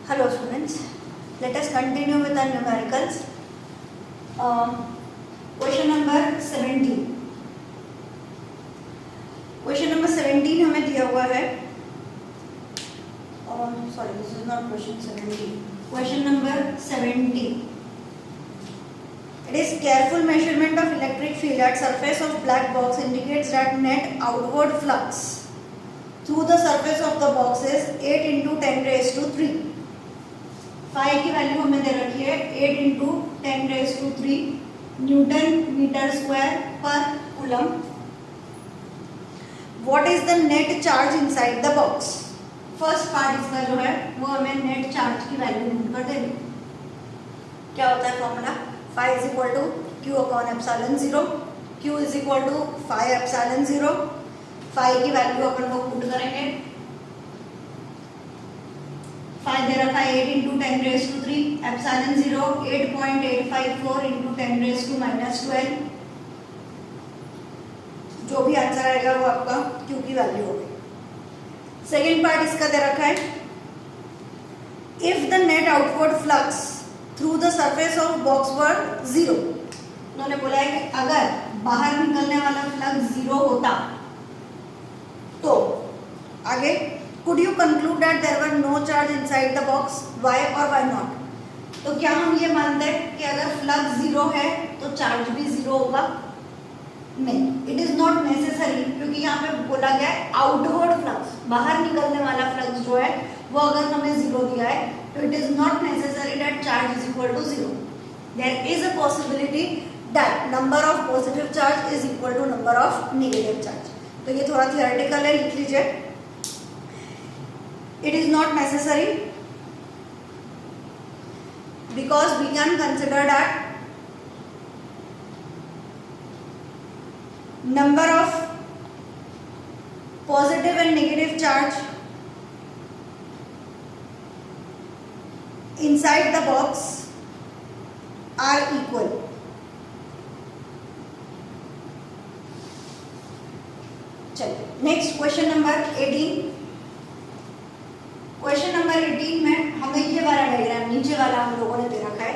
Hello students, let us continue with our numericals. Question number 17. Question number 17 हमें दिया हुआ है. Sorry, this is not question 17. Question number 17. It is careful measurement of electric field at surface of black box indicates that net outward flux through the surface of the box is 8 into 10 raised to 3. Phi की value हमें दे रखी है 8 into 10 raise to 3 newton metre square पर coulomb. What is the net charge inside the box? First part इसका जो है वो हमें नेट चार्ज की वैल्यू ढूंढ कर देनी. क्या होता है formula? Phi is equal to Q upon epsilon 0. Q is equal to phi epsilon 0. Phi की वैल्यू अपन लोग पुट करेंगे. फाई दे रखा है 8 into 10 raise to 3 epsilon 0 8.854 into 10 raise to -12. जो भी आंसर आएगा वो आपका क्यू की वैल्यू होगी. सेकेंड पार्ट इसका दे रखा है if the net outward flux through the surface of box were 0. उन्होंने बोला है कि अगर बाहर निकलने वाला फ्लक्स 0 होता तो आगे could you conclude that there were no charge inside the box? Why or why not? तो क्या हम ये मानते हैं कि अगर फ्लक्स 0 है तो चार्ज भी 0 होगा? नहीं, इट इज नॉट नेसेसरी, क्योंकि यहाँ पे बोला गया है आउटवर्ड फ्लक्स, बाहर निकलने वाला फ्लक्स जो है वो अगर हमें 0 दिया है तो it is not necessary that charge is equal to 0. There is a possibility that number of positive charge is equal to number of negative charge. तो ये थोड़ा थियोरेटिकल है, लिख लीजिए. It is not necessary because we can consider that number of positive and negative charge inside the box are equal. चलिए next question number 18. Question number 18 में हमें ये वाला डायग्राम नीचे वाला हम लोगों ने दे रखा है.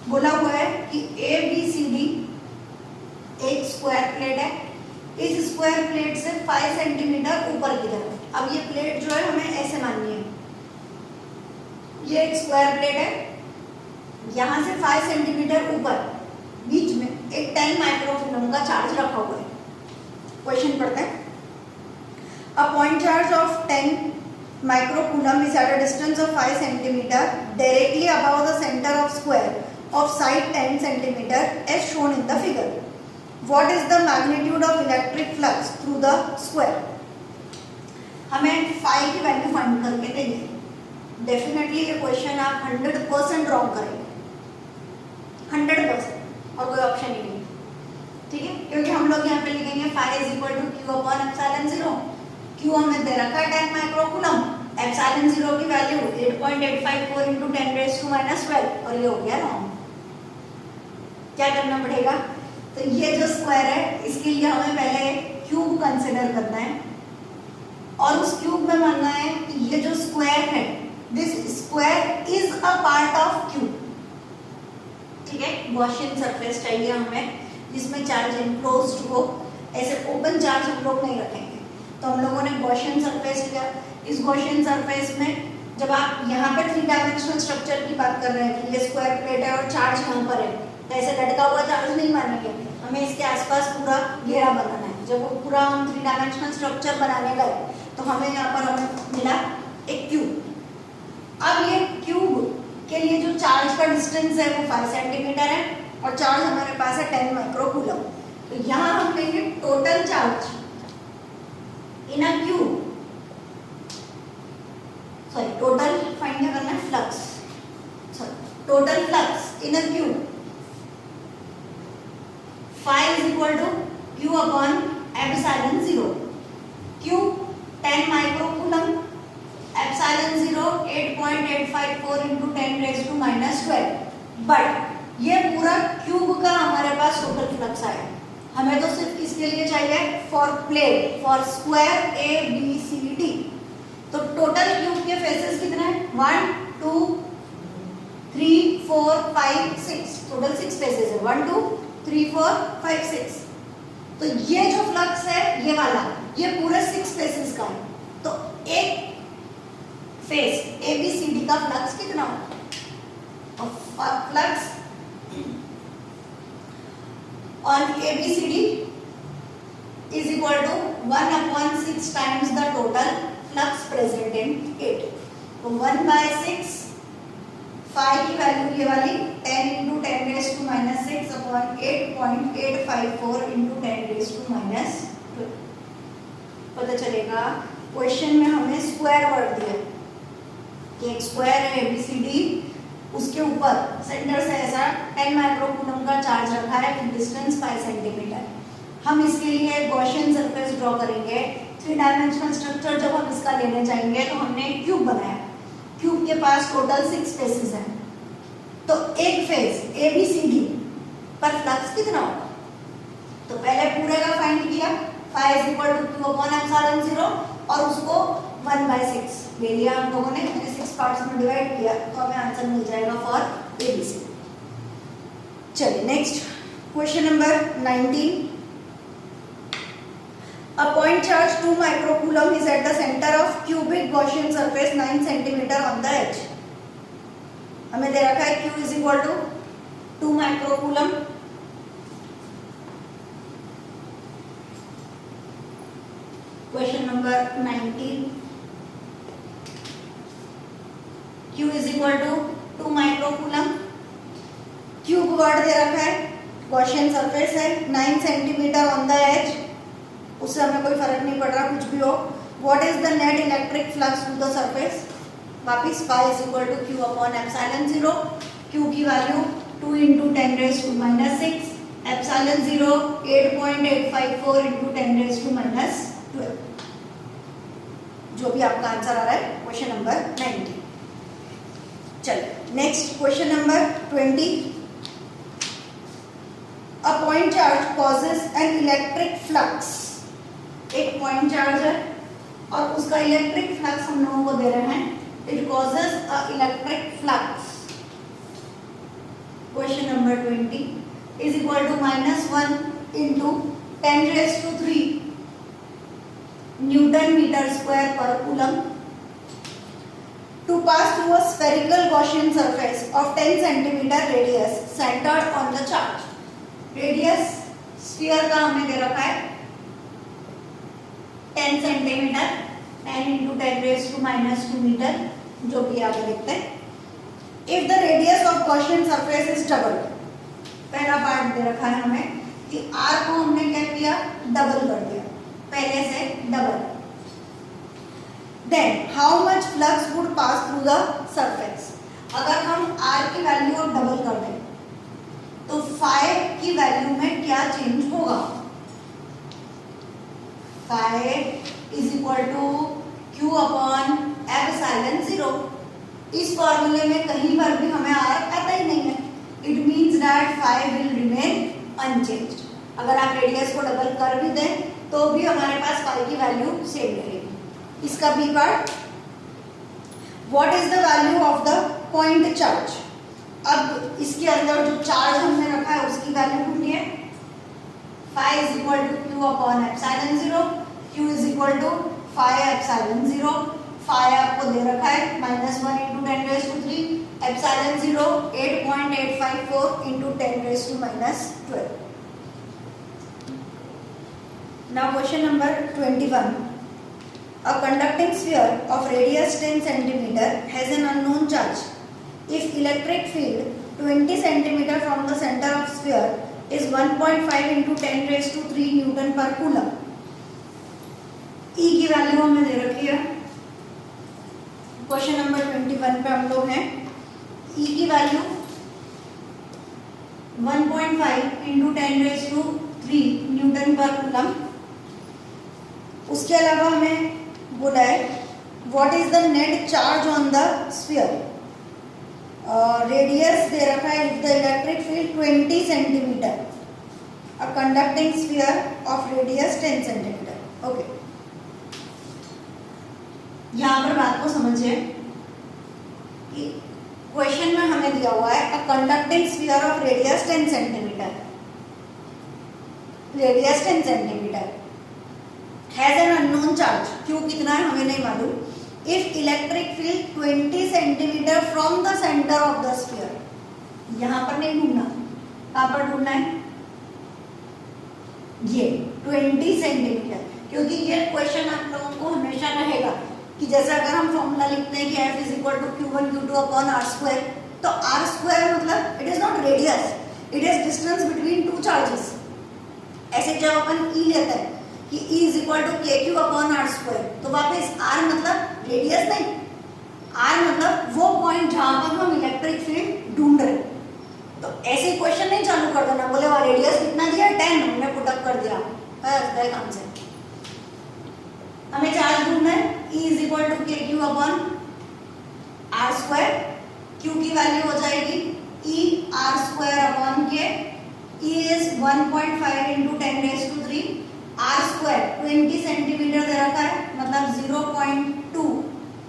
बोला हुआ है कि ए बी सी डी एक स्क्वायर प्लेट है. इस स्क्वायर प्लेट से 5 सेंटीमीटर ऊपर की तरफ. अब ये प्लेट जो है हमें ऐसे माननी है. ये एक स्क्वायर प्लेट है, यहाँ से 5 सेंटीमीटर ऊपर बीच में एक 10 माइक्रोकूलम का चार्ज रखा हुआ है. क्वेश्चन पढ़ते हैं. A point charge of 10 microcoulomb is at a distance of 5 cm directly above the center of square of side 10 cm as shown in the figure. What is the magnitude of electric flux through the square? हमें phi की value find करके देंगे. Definitely ये question आप 100% wrong करेंगे, 100%, और कोई option ही नहीं. ठीक है, क्योंकि हम लोग यहाँ पे लिखेंगे phi is equal to Q upon epsilon 0. Q हमें दे रखा है 10 माइक्रोकूलम, एप्सिलॉन 0 की वैल्यू 8.854 इंटू 10 रेज टू -12, और ये हो गया रॉन्ग. क्या करना पड़ेगा? तो ये जो स्क्वायर है इसके लिए हमें पहले क्यूब कंसिडर करना है और उस क्यूब में मानना है कि ये जो स्क्वायर है this square is a part of cube. ठीक है, गॉसियन सरफेस चाहिए हमें जिसमें चार्ज इनक्लोज्ड हो. ऐसे ओपन चार्ज हम लोग नहीं रखेंगे. तो हम लोगों ने गॉसियन सरफेस लिया. इस गॉसियन सरफेस में जब आप यहाँ पे 3 डायमेंशनल स्ट्रक्चर की बात कर रहे हैं कि ये स्क्वायर प्लेट है और चार्ज यहाँ पर है, तो ऐसे लटका हुआ चार्ज नहीं मानेंगे. हमें इसके आसपास पूरा घेरा बनाना है. जब वो पूरा हम 3 डायमेंशनल स्ट्रक्चर बनाने गए तो हमें यहाँ पर हमें मिला एक क्यूब. अब ये क्यूब के लिए जो चार्ज का डिस्टेंस है वो 5 सेंटीमीटर है और चार्ज हमारे पास है 10 माइक्रोकूलम. तो यहाँ हम लेंगे total charge in a cube, sorry, total find करना है flux, sorry, total flux in a cube. Phi is equal to Q upon epsilon 0. Q 10 microcoulomb, epsilon 0 8.854 into 10 raised to -12. But ये पूरा क्यूब का हमारे पास टोटल फ्लक्स आया. हमें तो सिर्फ किसके लिए चाहिए? For plate, for square A B C D. तो टोटल क्यूब के फेसेस कितने हैं? 1 2 4 5 6 टोटल 6 फेसेस है, 1 2 3 4 5 6। तो ये जो फ्लक्स है ये वाला, ये पूरे 6 फेसेस का है। तो एक फेस ABCD का फ्लक्स कितना होगा? Flux on ABCD is equal to 1/6 times the total flux present in it। तो 1/6 फाई की वैल्यू ये वाली 10 into 10 raised to minus 6 upon 8.854 into 10 raised to minus 12। पता चलेगा क्वेश्चन में हमें स्क्वायर वर्ड दिया कि एक स्क्वायर है ABCD, उसके ऊपर सेंटर से ऐसा 10 माइक्रोकूलम का चार्ज रखा है, डिस्टेंस 5 सेंटीमीटर। हम इसके लिए गॉसियन सरफेस ड्रॉ करेंगे। 3 डायमेंशनल स्ट्रक्चर जब हम इसका लेने जाएंगे तो हमने एक क्यूब बनाया, क्यूब के पास टोटल 6 फेसेस हैं। तो एक फेस ABCD पर फ्लक्स कितना होगा? तो पहले पूरे का फाइंड किया, phi is equal to q upon epsilon 0 और उसको 1/6 ले लिया हम लोगों ने, 6 पार्ट्स में डिवाइड किया, तो हमें आंसर मिल जाएगा फॉर ABC। चलिए next question number 19। A point charge 2 microcoulomb is at the center of cubic Gaussian surface 9 centimeter on the edge। हमें दे रखा है Q is equal to 2 microcoulomb। Question number 19, Q is equal to 2 microcoulomb. Cube word दे रखा है, Gaussian surface है, 9 centimetre on the age, उससे हमें कोई फर्क नहीं पड़ रहा, कुछ भी हो। What is the net electric flux to the surface? वापिस phi is equal to q upon epsilon 0। q की value 2 into 10 raised to minus 6, epsilon 0 8.854 into 10 raised to minus 12। जो भी आपका आंसर आ रहा है क्वेश्चन नंबर 19। चलिए next question number 20। A point charge causes an electric flux। एक point charge है और उसका इलेक्ट्रिक फ्लक्स हम लोगों को दे रहे हैं, it causes a electric flux. Question number 20 is equal to -1 into 10 raised to 3 newton metre square पर coulomb to pass through a spherical Gaussian surface of 10 centimeter radius centered on the charge। Radius sphere का हमें दे रखा है 10 centimetre, 10 into 10 raised to minus 2 metre, जो भी आगे लिखते हैं। If the radius of Gaussian surface is doubled, पहला पार्ट दे रखा है हमें कि r को हमने क्या किया, डबल कर दिया, पहले से double. Then how much flux would pass through the surface? अगर हम r की वैल्यू डबल कर दें तो phi की वैल्यू में क्या चेंज होगा? phi is equal to q upon epsilon 0। इस फॉर्मूले में कहीं पर भी हमें r आता ही नहीं है। It means that phi will remain unchanged। अगर आप रेडियस को डबल कर भी दें तो भी हमारे पास phi की वैल्यू सेम रहेगी। इसका B part, what is the value of the point charge? अब इसके अंदर जो चार्ज हमने रखा है उसकी वैल्यू ढूंढिए। phi is equal to q upon epsilon 0, q is equal to phi epsilon 0। phi आपको दे रखा है -1 into 10 raised to 3, epsilon 0 8.854 into 10 raised to minus 12। Now question number 21। A conducting sphere of radius 10 centimeter has an unknown charge. If electric field 20 centimeter from the center of sphere is 1.5 into 10 raised to 3 Newton per coulomb। E की value हमें दे रखी है। Question number 21 पे हम लोग हैं। E की value 1.5 into 10 raised to 3 newton पर कूलम। उसके अलावा हमें बोला है what is the net charge on the sphere. Radius दे रखा है if the electric field 20 centimetre, a conducting sphere of radius 10 centimetre. Okay, यहाँ पर बात को समझिए कि क्वेश्चन में हमें दिया हुआ है अ conducting sphere of radius 10 centimetre, radius 10 centimetre has an unknown charge, Q कितना है हमें नहीं मालूम, if electric field 20 centimetre from the centre of the sphere, यहां पर नहीं ढूंढना, कहां पर ढूंढना है, ये 20 सेंटीमीटर, क्योंकि ये क्वेश्चन आप लोगों को हमेशा रहेगा कि जैसे अगर हम फॉर्मूला लिखते हैं कि F is equal to Q1 Q2 upon R square, तो R स्क्वायर मतलब it is not radius, it is distance between two charges. ऐसे जब अपन E लेते हैं कि E is equal to KQ upon R square, तो वापस R मतलब रेडियस नहीं, R मतलब वो पॉइंट जहां पर हम इलेक्ट्रिक फील्ड ढूंढ रहे हैं। तो ऐसे क्वेश्चन नहीं चालू कर देना, बोले वो रेडियस कितना दिया 10, हमने पुट अप कर दिया, बस गए काम से। हमें चार्ज ढूंढना है, E is equal to KQ upon R square, Q की वैल्यू हो जाएगी E R square upon K, E is 1.5 into 10⁻³ R square 20 centimetre दे रखा है, मतलब 0.2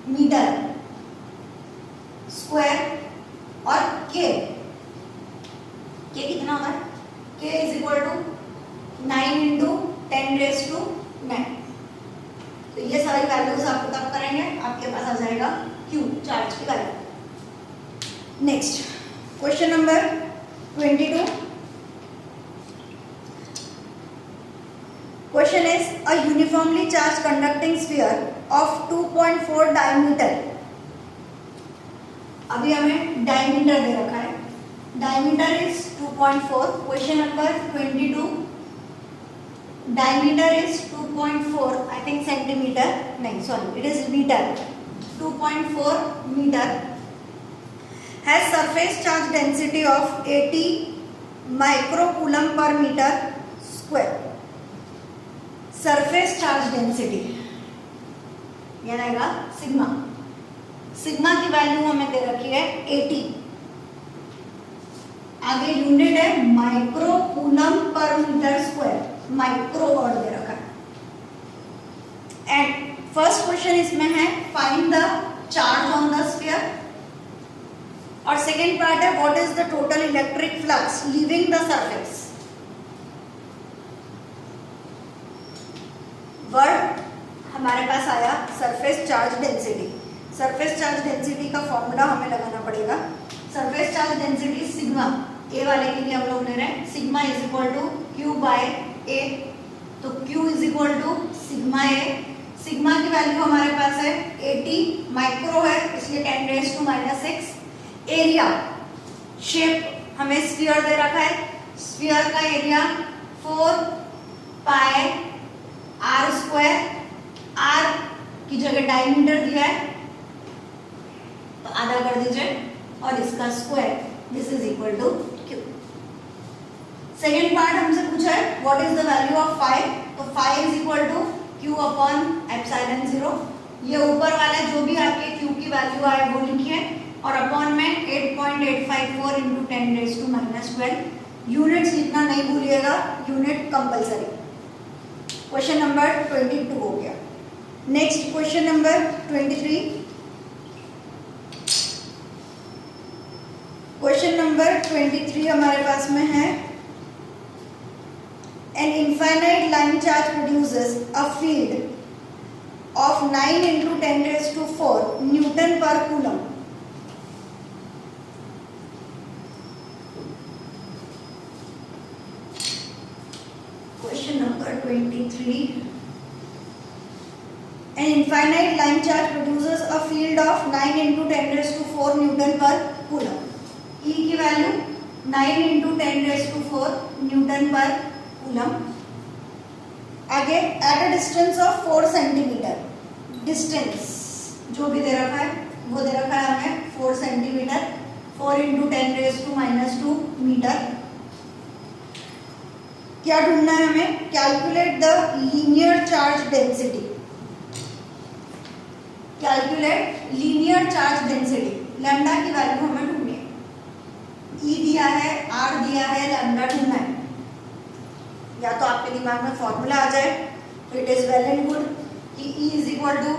मीटर स्क्वायर, और K कितना होगा, K is equal to 9 into 10⁻⁹। तो ये सारी वैल्यूज आप पुट अप करेंगे, आपके पास आ जाएगा Q चार्ज की value. Next question number 22, question is a uniformly charge conducting sphere of 2.4 diameter, अभी हमें डायमीटर दे रखा है, diameter is 2.4, question number 22, diameter is 2.4, I think centimeter, नहीं sorry, it is meter, 2.4 meter, has surface charge density of 80 microcoulomb per meter square, surface charge density ये रहेगा sigma, sigma की value हमें दे रखी है 80, आगे यूनिट है माइक्रोकूलम पर मीटर स्क्वायर, माइक्रो वर्ड दे रखा है। एंड फर्स्ट क्वेश्चन इसमें है find the charge on the sphere, और सेकेंड पार्ट है what is the total electric flux leaving the surface. Word हमारे पास आया surface charge density, surface charge density का फॉर्मूला हमें लगाना पड़ेगा, surface charge density sigma, A वाले के लिए हम लोग ले रहे हैं sigma is equal to Q by A, तो Q is equal to sigma A, sigma की वैल्यू हमारे पास है 80 माइक्रो है इसलिए 10⁻⁻⁶, एरिया शेप हमें स्फीयर दे रखा है, स्फीयर का area 4 pi R square, R की जगह डायमीटर दिया है तो आधा कर दीजिए और इसका square, this is equal to Q। Second part हमसे पूछा है what is the value of phi, तो phi is equal to Q upon epsilon 0, ये ऊपर वाला जो भी आपके Q की वैल्यू आए वो लिखिए, और अपॉन में 8.854 इंटू 10⁻⁻12, यूनिट्स लिखना नहीं भूलिएगा, यूनिट कंपलसरी। क्वेश्चन नंबर 22 हो गया। Next question number 23, question number 23 हमारे पास में है an infinite line charge produces a field of 9 into 10⁻⁴ Newton per coulomb. Question number 23, an infinite line charge produces a field of 9 into 10⁻⁴ Newton per coulomb. E की वैल्यू 9 into 10⁻⁴ Newton per coulomb. आगे at a distance of 4 centimetre, distance जो भी दे रखा है वो दे रखा है हमें 4 सेंटीमीटर, 4 इंटू 10⁻⁻² मीटर। क्या ढूंढना है हमें, calculate the linear charge density, calculate linear charge density, lambda की वैल्यू हमें ढूंढनी है, E दिया है, R दिया है, लैम्डा ढूंढना है, या तो आपके दिमाग में फॉर्मूला आ जाए तो it is well and good कि E is equal to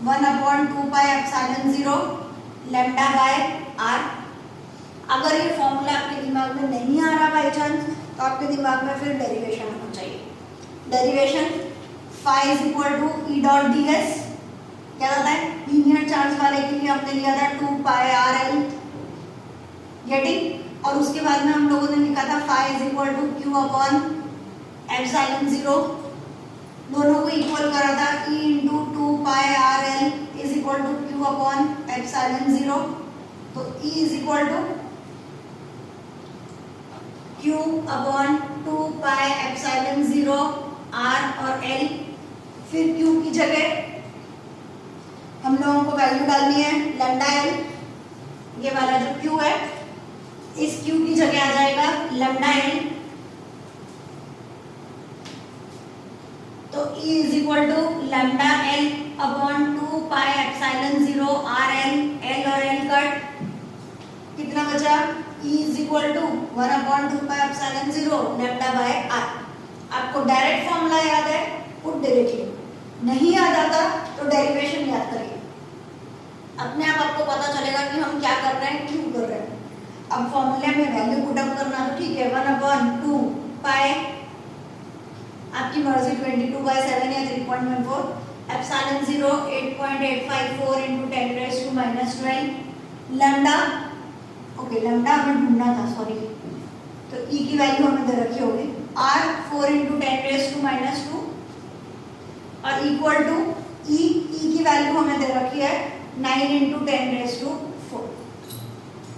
1/2 pi epsilon 0 lambda by R. अगर ये फॉर्मूला आपके दिमाग में नहीं आ रहा बाई चांस तो आपके दिमाग में फिर डेरिवेशन होना चाहिए। Derivation phi is equal to E dot D S, क्या होता है लीनियर चार्ज वाले के लिए हमने लिया था 2 पाई आर एल, गेटिंग। और उसके बाद में हम लोगों ने लिखा था phi is equal to Q upon epsilon zero, दोनों को इक्वल करा था E into 2 pi R L is equal to Q upon epsilon zero. तो E is equal to Q upon 2 pi epsilon zero R और L. फिर Q की जगह हम लोगों को वैल्यू डालनी है लैम्डा एल, ये वाला जो क्यू है इस क्यू की जगह आ जाएगा लैम्डा एल। तो E is equal to lambda L upon 2 pi epsilon zero R L, L और एल कट, कितना बचा E is equal to 1 upon 2 pi epsilon zero lambda by R. आपको डायरेक्ट फॉर्मूला याद है पुट डायरेक्टली, नहीं याद आता तो डेरिवेशन याद करिए, अपने आप आपको पता चलेगा कि हम क्या कर रहे हैं, क्यों कर रहे हैं। अब फॉर्मूले में वैल्यू पुट अप करना तो ठीक है, 1 अपॉन 2 पाई आपकी मर्जी 22/7 या 3.14 epsilon zero 8.854 into 10 raise to -12 lambda. Okay lambda हमें ढूंढना था, सॉरी, तो ई की वैल्यू हमें दे रखी होगी आर 4 इंटू 10 रेज़ टू -2 और इक्वल टू ई की वैल्यू हमें दे रखी है 9 इंटू 10 रेज़ टू 4।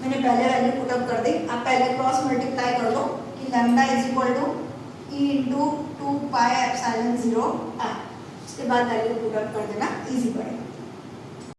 मैंने पहले वैल्यू पुट अप कर दी, आप पहले क्रॉस मल्टीप्लाई कर दो कि lambda is equal to E into 2 pi epsilon zero R, उसके बाद वैल्यू पुट अप कर देना, इजी पड़ेगा।